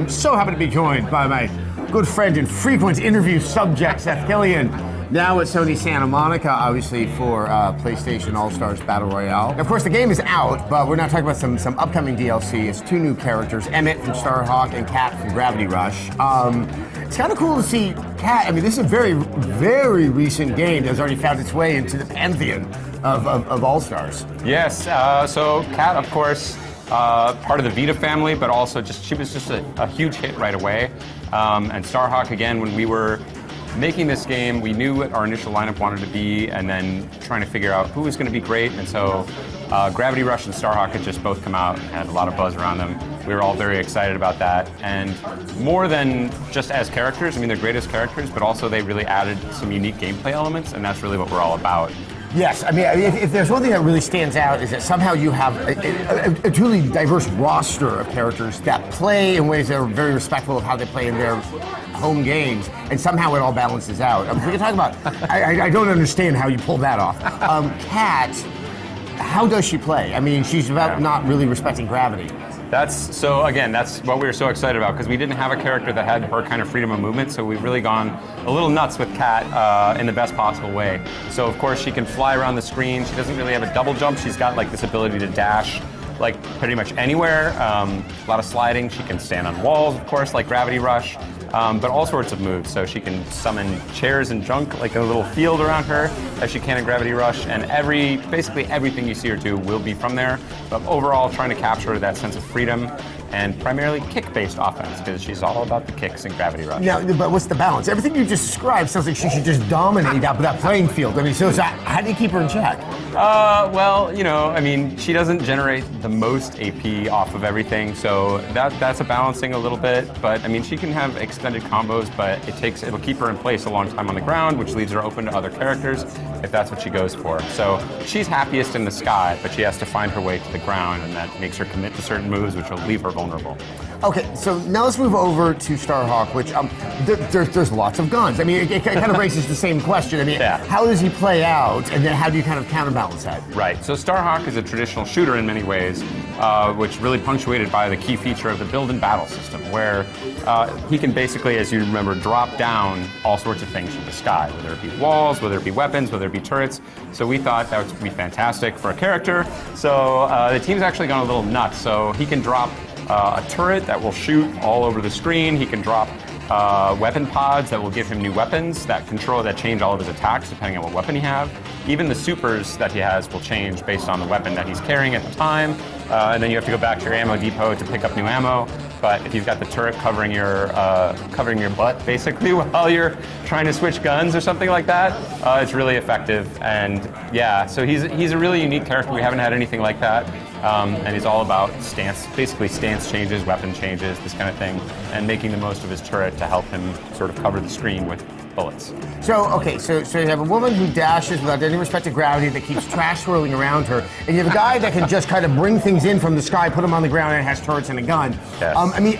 I'm so happy to be joined by my good friend and frequent interview subject, Seth Killian. Now at Sony Santa Monica, obviously, for PlayStation All-Stars Battle Royale. Now, of course, the game is out, but we're not talking about some upcoming DLC. It's two new characters, Emmett from Starhawk and Kat from Gravity Rush. It's kind of cool to see Kat. I mean, this is a very, very recent game that's already found its way into the pantheon of All-Stars. Yes, so Kat, of course, part of the Vita family, but also she was just a huge hit right away. And Starhawk, again, when we were making this game, we knew what our initial lineup wanted to be, and then trying to figure out who was going to be great. And so Gravity Rush and Starhawk had just both come out and had a lot of buzz around them. We were all very excited about that. And more than just as characters, I mean, they're great as characters, but also they really added some unique gameplay elements, and that's really what we're all about. Yes, I mean, if there's one thing that really stands out is that somehow you have a truly diverse roster of characters that play in ways that are very respectful of how they play in their home games, and somehow it all balances out. We can talk about, I don't understand how you pull that off. Kat, how does she play? I mean, she's about not really respecting gravity. That's what we were so excited about, because we didn't have a character that had her kind of freedom of movement, so we've really gone a little nuts with Kat in the best possible way. So of course she can fly around the screen. She doesn't really have a double jump. She's got like this ability to dash like pretty much anywhere. A lot of sliding. She can stand on walls, of course, like Gravity Rush, but all sorts of moves. So she can summon chairs and junk, like a little field around her, as she can in Gravity Rush, and basically everything you see her do will be from there. But overall, trying to capture that sense of freedom and primarily kick-based offense, because she's all about the kicks in Gravity Rush. Now, but what's the balance? Everything you just described sounds like she should just dominate that playing field. I mean, so how do you keep her in check? Well, you know, I mean, she doesn't generate the most AP off of everything, so that's a balancing a little bit. But I mean, she can have extended combos, but it'll keep her in place a long time on the ground, which leaves her open to other characters if that's what she goes for. So she's happiest in the sky, but she has to find her way to the ground, and that makes her commit to certain moves, which will leave her vulnerable. Okay, so now let's move over to Starhawk, which there's lots of guns. I mean, it kind of raises the same question. I mean, How does he play out, and then how do you kind of counterbalance that? Right, so Starhawk is a traditional shooter in many ways, which really punctuated by the key feature of the build and battle system, where he can basically, as you remember, drop down all sorts of things from the sky, whether it be walls, whether it be weapons, whether it be turrets. So we thought that would be fantastic for a character. So the team's actually gone a little nuts. So he can drop a turret that will shoot all over the screen. He can drop weapon pods that will give him new weapons that change all of his attacks depending on what weapon he has. Even the supers that he has will change based on the weapon that he's carrying at the time. And then you have to go back to your ammo depot to pick up new ammo. But if you've got the turret covering your butt, basically, while you're trying to switch guns or something like that, it's really effective. And yeah, so he's a really unique character. We haven't had anything like that. And he's all about basically stance changes, weapon changes, this kind of thing, and making the most of his turret to help him sort of cover the screen with bullets. So you have a woman who dashes without any respect to gravity, that keeps trash swirling around her, and you have a guy that can just kind of bring things in from the sky, put them on the ground, and has turrets and a gun. Yes. I mean,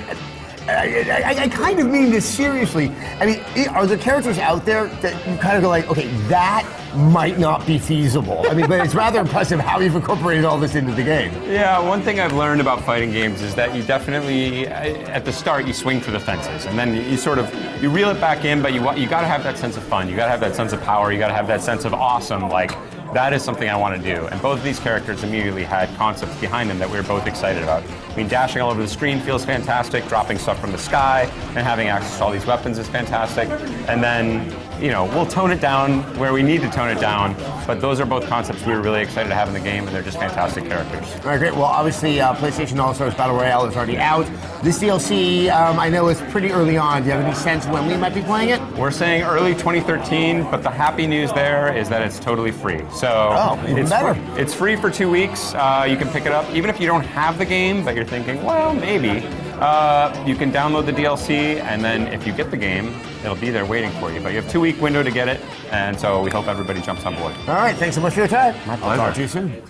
I kind of mean this seriously. I mean, are there characters out there that you kind of go like, okay, that might not be feasible? I mean, but it's rather impressive how you've incorporated all this into the game. Yeah, one thing I've learned about fighting games is that you definitely, at the start, you swing for the fences, and then you reel it back in, but you got to have that sense of fun, you got to have that sense of power, you got to have that sense of awesome, like, that is something I want to do. And both of these characters immediately had concepts behind them that we were both excited about. I mean, dashing all over the screen feels fantastic, dropping stuff from the sky, and having access to all these weapons is fantastic. And then, you know, we'll tone it down where we need to tone it down, but those are both concepts we were really excited to have in the game, and they're just fantastic characters. All right, great. Well, obviously, PlayStation All-Stars Battle Royale is already out. This DLC, I know, is pretty early on. Do you have any sense when we might be playing it? We're saying early 2013, but the happy news there is that it's totally free. So even better. It's free for 2 weeks. You can pick it up, even if you don't have the game, but you're thinking, well, maybe. You can download the DLC, and then if you get the game, it'll be there waiting for you. But you have a 2-week window to get it, and so we hope everybody jumps on board. All right, thanks so much for your time. My pleasure. I'll talk to you soon.